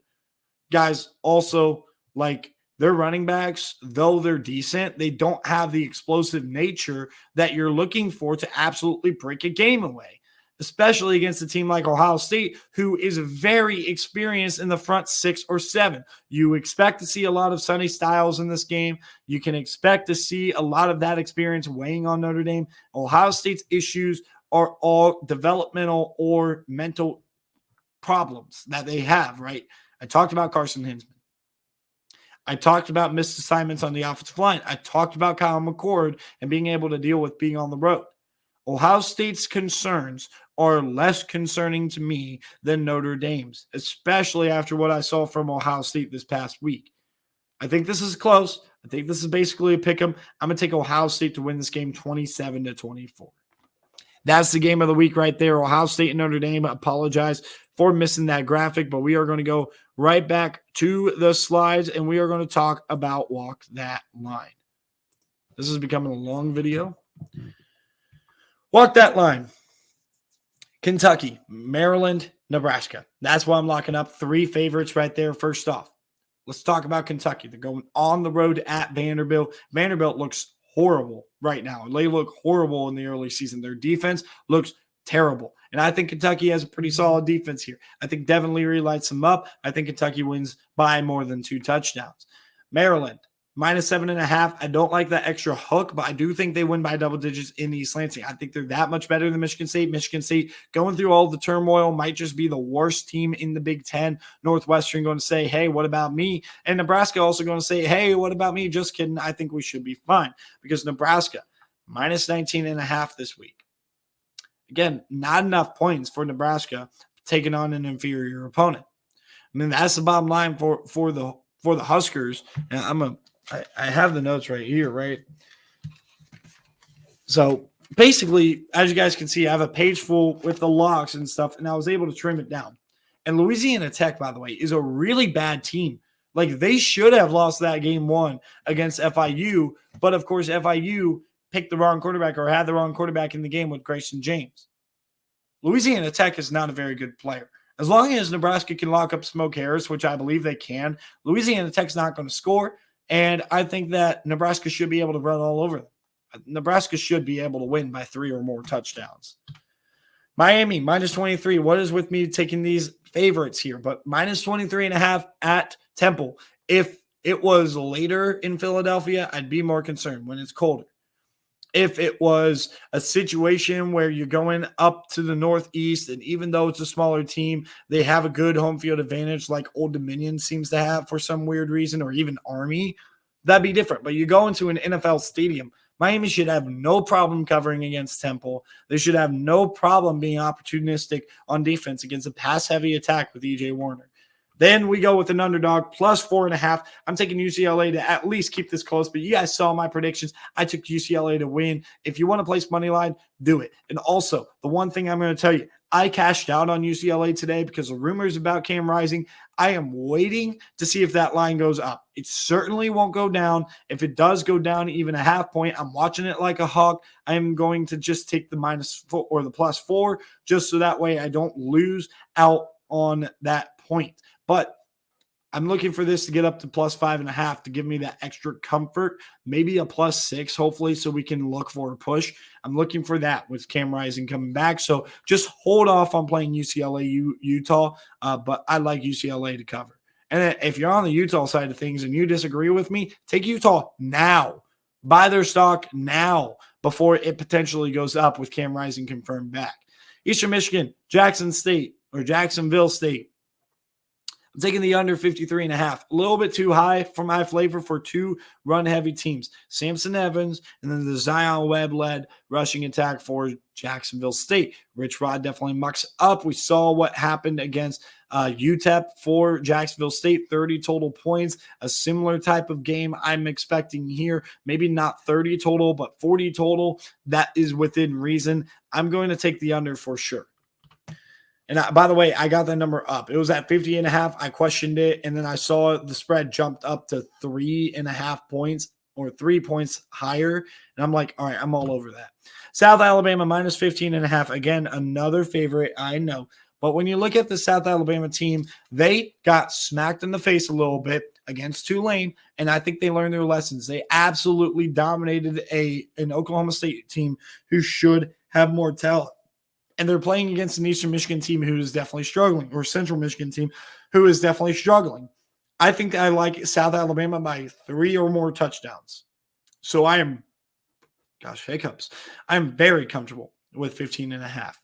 Guys, also, like, their running backs, though they're decent, they don't have the explosive nature that you're looking for to absolutely break a game away, especially against a team like Ohio State, who is very experienced in the front 6 or 7. You expect to see a lot of Sonny Styles in this game. You can expect to see a lot of that experience weighing on Notre Dame. Ohio State's issues are all developmental or mental problems that they have, right? I talked about Carson Hinsman. I talked about missed assignments on the offensive line. I talked about Kyle McCord and being able to deal with being on the road. Ohio State's concerns are less concerning to me than Notre Dame's, especially after what I saw from Ohio State this past week. I think this is close. I think this is basically a pick 'em. I'm going to take Ohio State to win this game 27-24. That's the game of the week right there. Ohio State and Notre Dame. I apologize for missing that graphic, but we are going to go right back to the slides, and we are going to talk about Walk That Line. This is becoming a long video. Walk that line. Kentucky, Maryland, Nebraska. That's why I'm locking up 3 favorites right there. First off, let's talk about Kentucky. They're going on the road at Vanderbilt. Vanderbilt looks horrible right now. They look horrible in the early season. Their defense looks terrible. And I think Kentucky has a pretty solid defense here. I think Devin Leary lights them up. I think Kentucky wins by more than 2 touchdowns. Maryland, -7.5. I don't like that extra hook, but I do think they win by double digits in East Lansing. I think they're that much better than Michigan State. Michigan State, going through all the turmoil, might just be the worst team in the Big Ten. Northwestern going to say, hey, what about me? And Nebraska also going to say, hey, what about me? Just kidding. I think we should be fine because Nebraska, -19.5 this week. Again, not enough points for Nebraska taking on an inferior opponent. I mean, that's the bottom line for the Huskers. And I have the notes right here, right? So basically, as you guys can see, I have a page full with the locks and stuff, and I was able to trim it down. And Louisiana Tech, by the way, is a really bad team. Like, they should have lost that game 1 against FIU, but of course, FIU picked the wrong quarterback or had the wrong quarterback in the game with Grayson James. Louisiana Tech is not a very good player. As long as Nebraska can lock up Smoke Harris, which I believe they can, Louisiana Tech's not going to score. And I think that Nebraska should be able to run all over them. Nebraska should be able to win by 3 or more touchdowns. Miami, -23. What is with me taking these favorites here? But -23.5 at Temple. If it was later in Philadelphia, I'd be more concerned when it's colder. if it was a situation where you're going up to the Northeast, and even though it's a smaller team, they have a good home field advantage like Old Dominion seems to have for some weird reason, or even Army, that'd be different. But you go into an NFL stadium, Miami should have no problem covering against Temple. They should have no problem being opportunistic on defense against a pass-heavy attack with E.J. Warner. Then we go with an underdog plus 4.5. I'm taking UCLA to at least keep this close, but you guys saw my predictions. I took UCLA to win. If you want to place money line, do it. And also, the one thing I'm going to tell you, I cashed out on UCLA today because of rumors about Cam Rising. I am waiting to see if that line goes up. It certainly won't go down. If it does go down even a half point, I'm watching it like a hawk. I am going to just take the -4 or the +4 just so that way I don't lose out on that point. But I'm looking for this to get up to +5.5 to give me that extra comfort, maybe a +6, hopefully, so we can look for a push. I'm looking for that with Cam Rising coming back. So just hold off on playing UCLA, Utah, but I like UCLA to cover. And if you're on the Utah side of things and you disagree with me, take Utah now. Buy their stock now before it potentially goes up with Cam Rising confirmed back. Eastern Michigan, Jacksonville State. I'm taking the under 53.5. A little bit too high for my flavor for two run-heavy teams. Samson Evans and then the Zion Webb-led rushing attack for Jacksonville State. Rich Rod definitely mucks up. We saw what happened against UTEP for Jacksonville State, 30 total points. A similar type of game I'm expecting here. Maybe not 30 total, but 40 total. That is within reason. I'm going to take the under for sure. And by the way, I got that number up. It was at 50.5. I questioned it, and then I saw the spread jumped up to 3.5 points or 3 points higher. And I'm like, all right, I'm all over that. South Alabama -15.5. Again, another favorite, I know. But when you look at the South Alabama team, they got smacked in the face a little bit against Tulane, and I think they learned their lessons. They absolutely dominated an Oklahoma State team who should have more talent. And they're playing against an Eastern Michigan team who is definitely struggling, or Central Michigan team who is definitely struggling. I think I like South Alabama by 3 or more touchdowns. So I am, hiccups. I'm very comfortable with 15.5.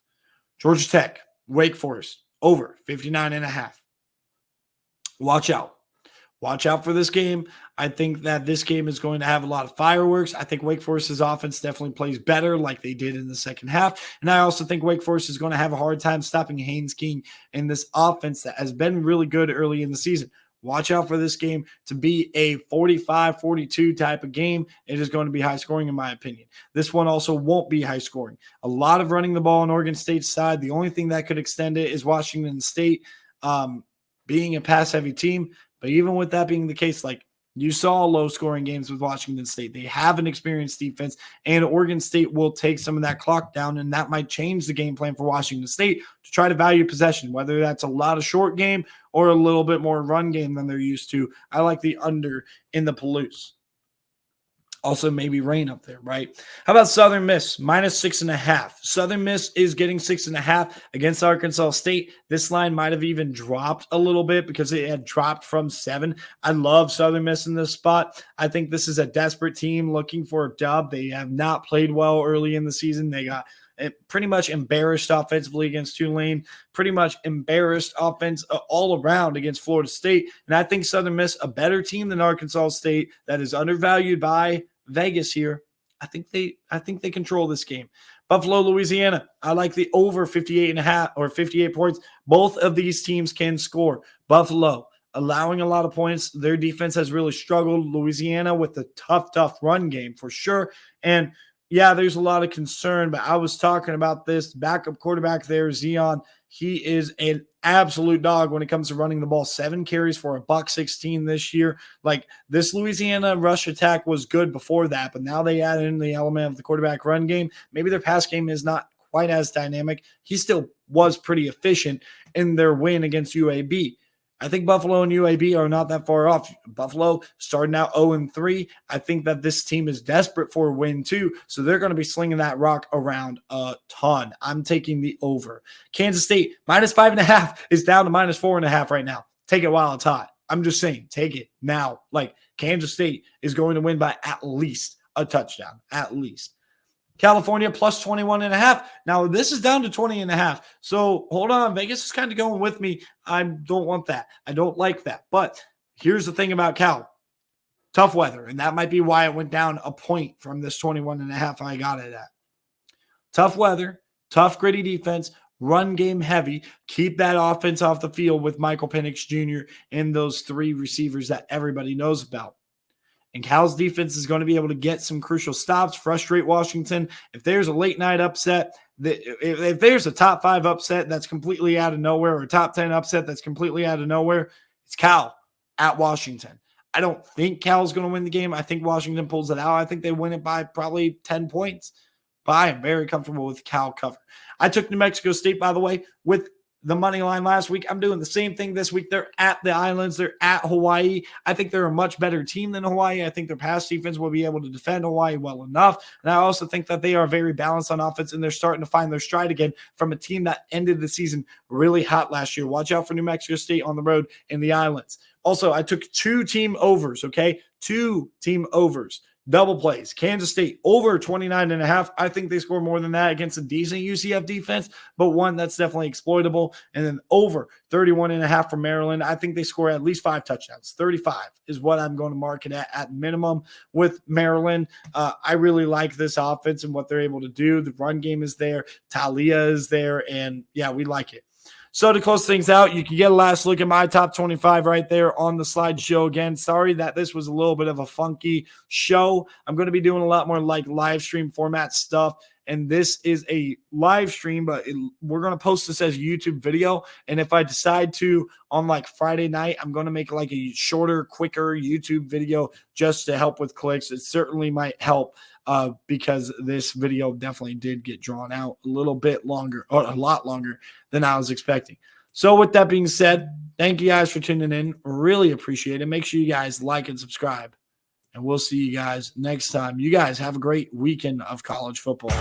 Georgia Tech, Wake Forest, over 59.5. Watch out. Watch out for this game. I think that this game is going to have a lot of fireworks. I think Wake Forest's offense definitely plays better like they did in the second half. And I also think Wake Forest is going to have a hard time stopping Haynes King in this offense that has been really good early in the season. Watch out for this game to be a 45-42 type of game. It is going to be high scoring, in my opinion. This one also won't be high scoring. A lot of running the ball on Oregon State's side. The only thing that could extend it is Washington State being a pass-heavy team. But even with that being the case, like you saw low-scoring games with Washington State. They have an experienced defense, and Oregon State will take some of that clock down, and that might change the game plan for Washington State to try to value possession, whether that's a lot of short game or a little bit more run game than they're used to. I like the under in the Palouse. Also, maybe rain up there, right? How about Southern Miss? -6.5. Southern Miss is getting 6.5 against Arkansas State. This line might have even dropped a little bit because it had dropped from 7. I love Southern Miss in this spot. I think this is a desperate team looking for a dub. They have not played well early in the season. They got pretty much embarrassed offensively against Tulane, pretty much embarrassed offense all around against Florida State. And I think Southern Miss, a better team than Arkansas State that is undervalued by Vegas here. I think they control this game. Buffalo, Louisiana. I like the over 58.5 or 58 points. Both of these teams can score. Buffalo allowing a lot of points. Their defense has really struggled. Louisiana with the tough run game for sure. And yeah, there's a lot of concern, but I was talking about this backup quarterback there, Zion. He is an absolute dog when it comes to running the ball. 7 carries for $116 this year. Like, this Louisiana rush attack was good before that, but now they added in the element of the quarterback run game. Maybe their pass game is not quite as dynamic. He still was pretty efficient in their win against UAB. I think Buffalo and UAB are not that far off. Buffalo starting out 0-3. I think that this team is desperate for a win too, so they're going to be slinging that rock around a ton. I'm taking the over. Kansas State, -5.5 is down to -4.5 right now. Take it while it's hot. I'm just saying, take it now. Like, Kansas State is going to win by at least a touchdown, at least. California plus 21.5. Now, this is down to 20.5. So hold on. Vegas is kind of going with me. I don't want that. I don't like that. But here's the thing about Cal. Tough weather. And that might be why it went down a point from this 21.5 I got it at. Tough weather, tough, gritty defense, run game heavy. Keep that offense off the field with Michael Penix Jr. and those three receivers that everybody knows about. And Cal's defense is going to be able to get some crucial stops, frustrate Washington. If there's a late night upset, if there's a top 5 upset that's completely out of nowhere, or a top 10 upset that's completely out of nowhere, it's Cal at Washington. I don't think Cal's going to win the game. I think Washington pulls it out. I think they win it by probably 10 points. But I am very comfortable with Cal cover. I took New Mexico State, by the way, with the money line last week. I'm doing the same thing this week. They're at the Islands. They're at Hawaii. I think they're a much better team than Hawaii. I think their pass defense will be able to defend Hawaii well enough. And I also think that they are very balanced on offense, and they're starting to find their stride again from a team that ended the season really hot last year. Watch out for New Mexico State on the road in the Islands. Also, I took 2 team overs, okay? 2 team overs. Double plays. Kansas State over 29.5. I think they score more than that against a decent UCF defense, but one that's definitely exploitable. And then over 31.5 for Maryland. I think they score at least 5 touchdowns. 35 is what I'm going to mark it at minimum with Maryland. I really like this offense and what they're able to do. The run game is there. Talia is there. And yeah, we like it. So to close things out, you can get a last look at my top 25 right there on the slideshow again. Sorry that this was a little bit of a funky show. I'm going to be doing a lot more like live stream format stuff. And this is a live stream, but we're going to post this as a YouTube video. And if I decide to on like Friday night, I'm going to make like a shorter, quicker YouTube video just to help with clicks. It certainly might help because this video definitely did get drawn out a little bit longer, or a lot longer than I was expecting. So with that being said, thank you guys for tuning in. Really appreciate it. Make sure you guys like and subscribe. And we'll see you guys next time. You guys have a great weekend of college football.